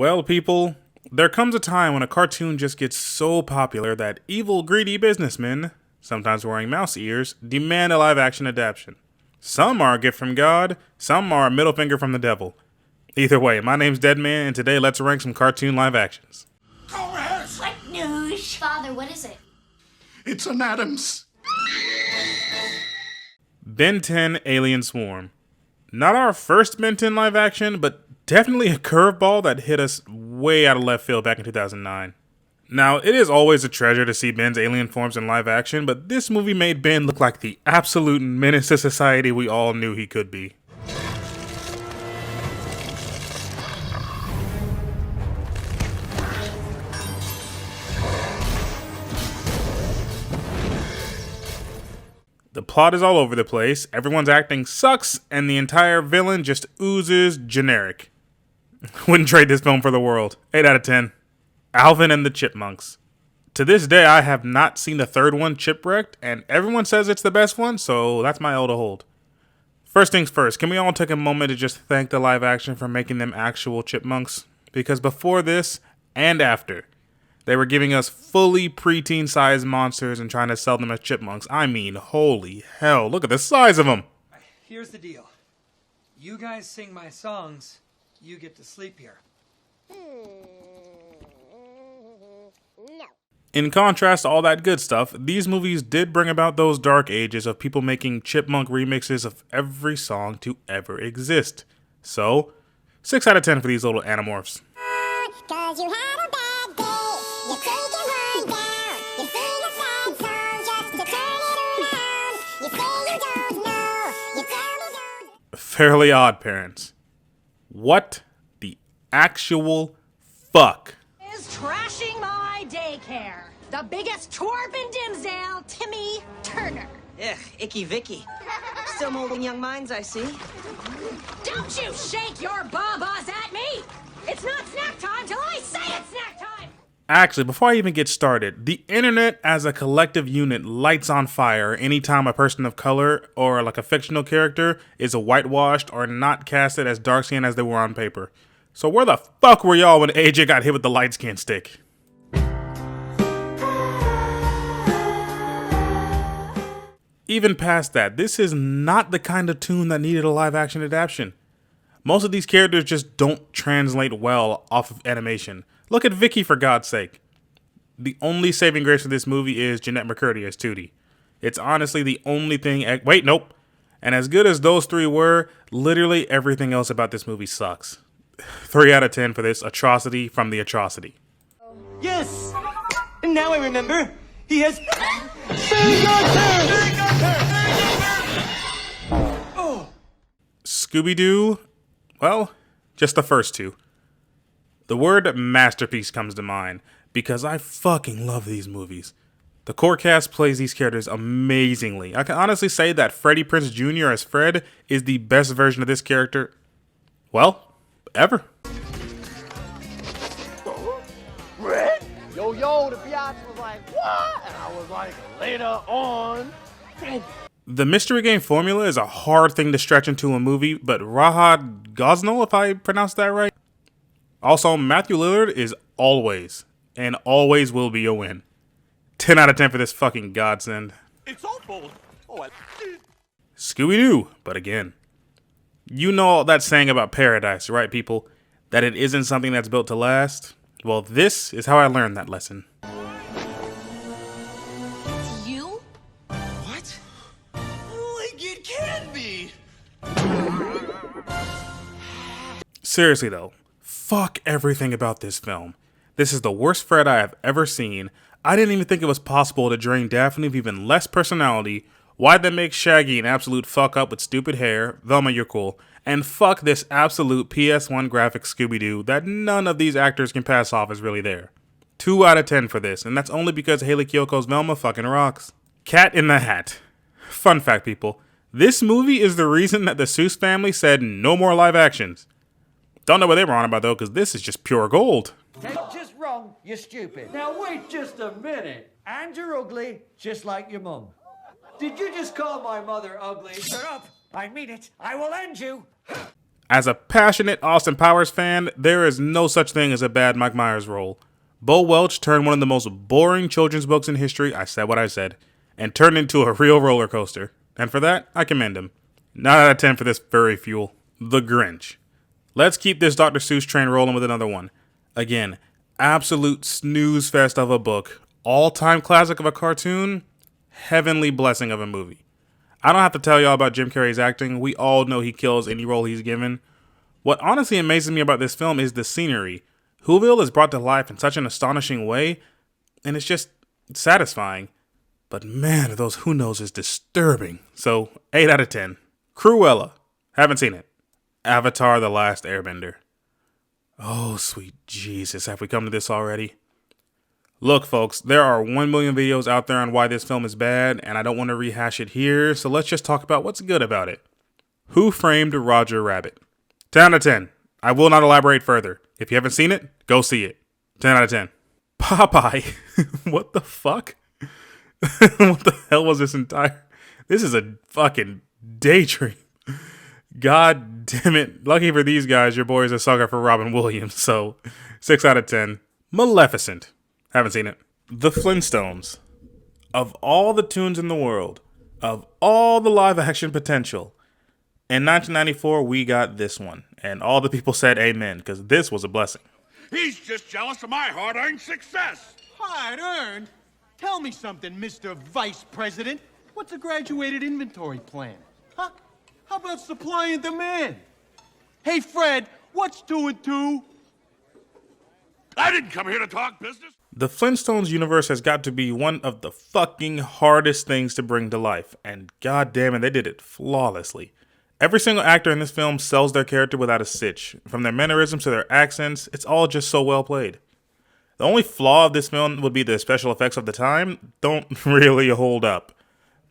Well, people, there comes a time when a cartoon just gets so popular that evil, greedy businessmen, sometimes wearing mouse ears, demand a live-action adaptation. Some are a gift from God, some are a middle finger from the devil. Either way, my name's Deadman, and today let's rank some cartoon live actions. Go ahead! What news? Father, what is it? It's an Adams. Ben 10 Alien Swarm. Not our first Ben 10 live action, but definitely a curveball that hit us way out of left field back in 2009. Now, it is always a treasure to see Ben's alien forms in live action, but this movie made Ben look like the absolute menace to society we all knew he could be. The plot is all over the place, everyone's acting sucks, and the entire villain just oozes generic. Wouldn't trade this film for the world. 8 out of 10. Alvin and the Chipmunks. To this day, I have not seen the third one, Chipwrecked, and everyone says it's the best one, so that's my L to hold. First things first, can we all take a moment to just thank the live action for making them actual chipmunks? Because before this, and after, they were giving us fully preteen-sized monsters and trying to sell them as chipmunks. I mean, holy hell, look at the size of them! Here's the deal. You guys sing my songs, you get to sleep here. No. In contrast to all that good stuff, these movies did bring about those dark ages of people making chipmunk remixes of every song to ever exist. So, 6 out of 10 for these little animorphs. 'Cause you had a bad day. You take it one down. You sing a sad song just to turn it around. You say you don't know. You tell me don't. Fairly Odd Parents. What the actual fuck? Is trashing my daycare. The biggest twerp in Dimsdale, Timmy Turner. Ugh, icky Vicky. Still molding young minds, I see. Don't you shake your babas at me! It's not snack time till I say it's snack time! Actually, before I even get started, the internet as a collective unit lights on fire anytime a person of color or like a fictional character is whitewashed or not casted as dark skinned as they were on paper. So where the fuck were y'all when AJ got hit with the light skin stick? Even past that, this is not the kind of tune that needed a live action adaptation. Most of these characters just don't translate well off of animation. Look at Vicky, for God's sake. The only saving grace for this movie is Jeanette McCurdy as Tootie. It's honestly the only thing... Wait, nope. And as good as those three were, literally everything else about this movie sucks. 3 out of 10 for this atrocity from the atrocity. Yes! And now I remember, he has... Scooby Doo? Well, just the first two. The word masterpiece comes to mind, because I fucking love these movies. The core cast plays these characters amazingly. I can honestly say that Freddie Prinze Jr. as Fred is the best version of this character, well, ever. Yo, the biatch was like, what? And I was like, later on. The mystery game formula is a hard thing to stretch into a movie, but Rahad Gosnell, if I pronounced that right. Also, Matthew Lillard is always, and always will be a win. 10 out of 10 for this fucking godsend. It's awful. Oh, Scooby Doo, but again. You know all that saying about paradise, right, people? That it isn't something that's built to last? Well, this is how I learned that lesson. You? What? Like it can be! Seriously though, fuck everything about this film. This is the worst Fred I have ever seen. I didn't even think it was possible to drain Daphne of even less personality. Why'd they make Shaggy an absolute fuck up with stupid hair? Velma, you're cool. And fuck this absolute PS1 graphic Scooby-Doo that none of these actors can pass off as really there. 2 out of 10 for this, and that's only because Hayley Kiyoko's Velma fucking rocks. Cat in the Hat. Fun fact, people. This movie is the reason that the Seuss family said no more live actions. Don't know what they were on about though, because this is just pure gold. That's just wrong, you're stupid. Now wait just a minute. And you're ugly, just like your mum. Did you just call my mother ugly? Shut up! I mean it. I will end you. As a passionate Austin Powers fan, there is no such thing as a bad Mike Myers role. Bo Welch turned one of the most boring children's books in history, I said what I said, and turned into a real roller coaster. And for that, I commend him. 9 out of 10 for this furry fuel. The Grinch. Let's keep this Dr. Seuss train rolling with another one. Again, absolute snooze fest of a book, all-time classic of a cartoon, heavenly blessing of a movie. I don't have to tell y'all about Jim Carrey's acting. We all know he kills any role he's given. What honestly amazes me about this film is the scenery. Whoville is brought to life in such an astonishing way, and it's just satisfying. But man, those Who Knows is disturbing. So, 8 out of 10. Cruella. Haven't seen it. Avatar: The Last Airbender. Oh, sweet Jesus, have we come to this already? Look, folks, there are 1 million videos out there on why this film is bad, and I don't want to rehash it here, so let's just talk about what's good about it. Who Framed Roger Rabbit? 10 out of 10. I will not elaborate further. If you haven't seen it, go see it. 10 out of 10. Popeye. What the fuck? What the hell was this entire... This is a fucking daydream. God damn it. Lucky for these guys, your boy is a sucker for Robin Williams, so 6 out of 10. Maleficent. Haven't seen it. The Flintstones. Of all the tunes in the world, of all the live action potential, in 1994 we got this one. And all the people said amen, because this was a blessing. He's just jealous of my hard-earned success. Hard-earned? Tell me something, Mr. Vice President. What's a graduated inventory plan? Huh? How about supply and demand? Hey, Fred, what's 2 and 2? I didn't come here to talk business. The Flintstones universe has got to be one of the fucking hardest things to bring to life, and god damn it, they did it flawlessly. Every single actor in this film sells their character without a sitch. From their mannerisms to their accents, it's all just so well played. The only flaw of this film would be the special effects of the time don't really hold up.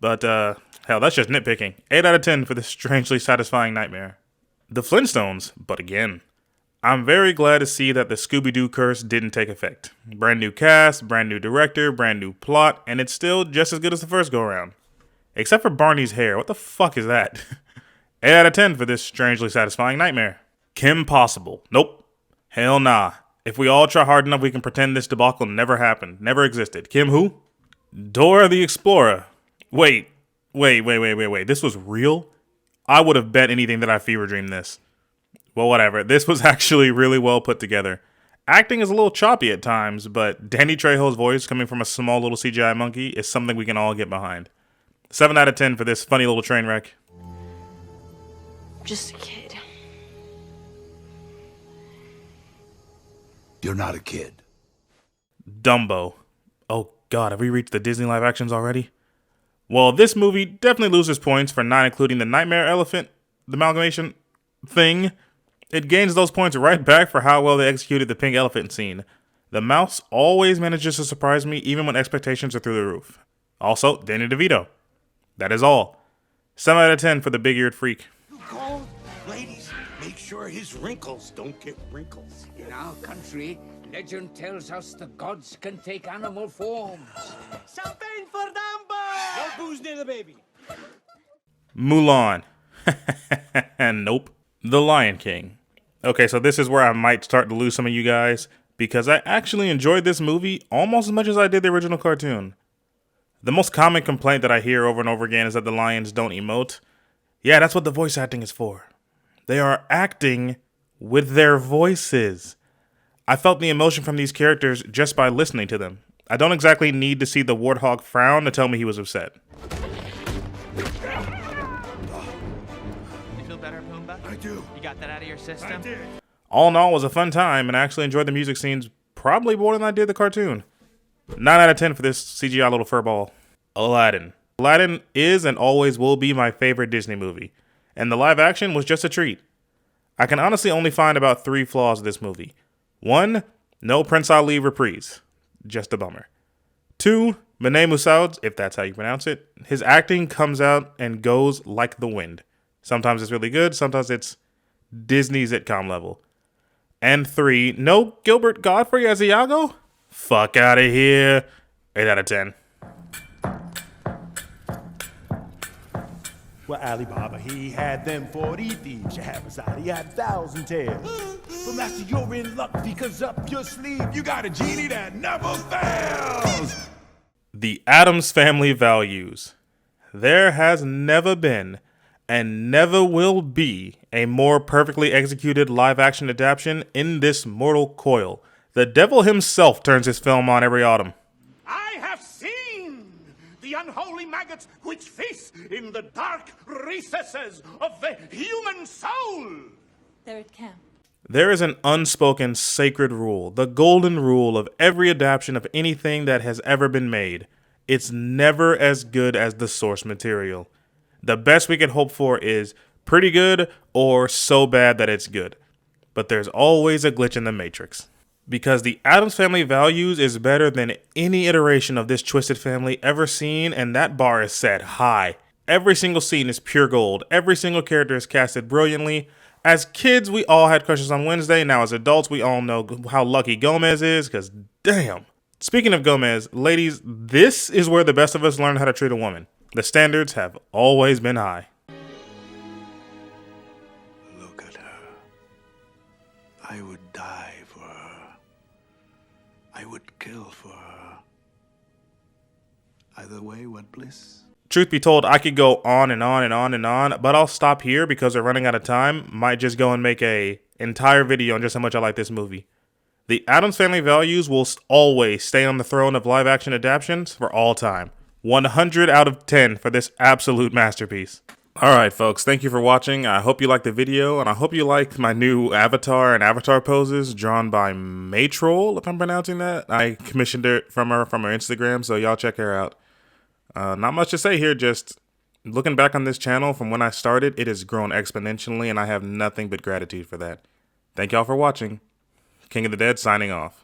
But, hell, that's just nitpicking. 8 out of 10 for this strangely satisfying nightmare. The Flintstones, but again, I'm very glad to see that the Scooby Doo curse didn't take effect. Brand new cast, brand new director, brand new plot, and it's still just as good as the first go-around. Except for Barney's hair. What the fuck is that? 8 out of 10 for this strangely satisfying nightmare. Kim Possible. Nope. Hell nah. If we all try hard enough, we can pretend this debacle never happened. Never existed. Kim who? Dora the Explorer. Wait. This was real? I would have bet anything that I fever dreamed this. Well, whatever. This was actually really well put together. Acting is a little choppy at times, but Danny Trejo's voice coming from a small little CGI monkey is something we can all get behind. 7 out of 10 for this funny little train wreck. Just a kid. You're not a kid. Dumbo. Oh god, have we reached the Disney live actions already? Well, this movie definitely loses points for not including the nightmare elephant, the amalgamation thing. It gains those points right back for how well they executed the pink elephant scene. The mouse always manages to surprise me even when expectations are through the roof. Also, Danny DeVito. That is all. 7 out of 10 for the big-eared freak. Call, ladies, make sure his wrinkles don't get wrinkles. In our country, legend tells us the gods can take animal forms. Champagne for Dumbo! No booze near the baby. Mulan. Nope. The Lion King. Okay, so this is where I might start to lose some of you guys, because I actually enjoyed this movie almost as much as I did the original cartoon. The most common complaint that I hear over and over again is that the lions don't emote. Yeah, that's what the voice acting is for. They are acting with their voices. I felt the emotion from these characters just by listening to them. I don't exactly need to see the warthog frown to tell me he was upset. I do. You got that out of your system? I did. All in all, it was a fun time, and I actually enjoyed the music scenes probably more than I did the cartoon. 9 out of 10 for this CGI little furball. Aladdin. Aladdin is and always will be my favorite Disney movie, and the live action was just a treat. I can honestly only find about 3 flaws with this movie. 1, no Prince Ali reprise. Just a bummer. 2, Mene Moussaoud, if that's how you pronounce it, his acting comes out and goes like the wind. Sometimes it's really good, sometimes it's Disney sitcom level. And 3, no Gilbert Godfrey as Iago? Fuck out of here. 8 out of 10. Well, Alibaba, he had them 40 thieves. Shahrazad, he had 1,000 tales. But Master, you're in luck because up your sleeve, you got a genie that never fails. The Addams Family values. There has never been and never will be a more perfectly executed live-action adaptation in this mortal coil. The devil himself turns his film on every autumn. I have seen the unholy maggots which feast in the dark recesses of the human soul. They're at camp. There is an unspoken sacred rule, the golden rule of every adaptation of anything that has ever been made. It's never as good as the source material. The best we can hope for is pretty good or so bad that it's good. But there's always a glitch in the matrix. Because the Addams Family values is better than any iteration of this twisted family ever seen, and that bar is set high. Every single scene is pure gold. Every single character is casted brilliantly. As kids, we all had crushes on Wednesday. Now as adults, we all know how lucky Gomez is, because damn. Speaking of Gomez, ladies, this is where the best of us learn how to treat a woman. The standards have always been high. Look at her. I would die for her. I would kill for her. Either way, what bliss? Truth be told, I could go on and on and on and on, but I'll stop here because we're running out of time. Might just go and make a entire video on just how much I like this movie. The Addams Family values will always stay on the throne of live-action adaptations for all time. 100 out of 10 for this absolute masterpiece. Alright folks, thank you for watching. I hope you liked the video, and I hope you liked my new avatar and avatar poses drawn by Maytroll, if I'm pronouncing that. I commissioned it from her Instagram, so y'all check her out. Not much to say here, just looking back on this channel from when I started, it has grown exponentially, and I have nothing but gratitude for that. Thank y'all for watching. King of the Dead signing off.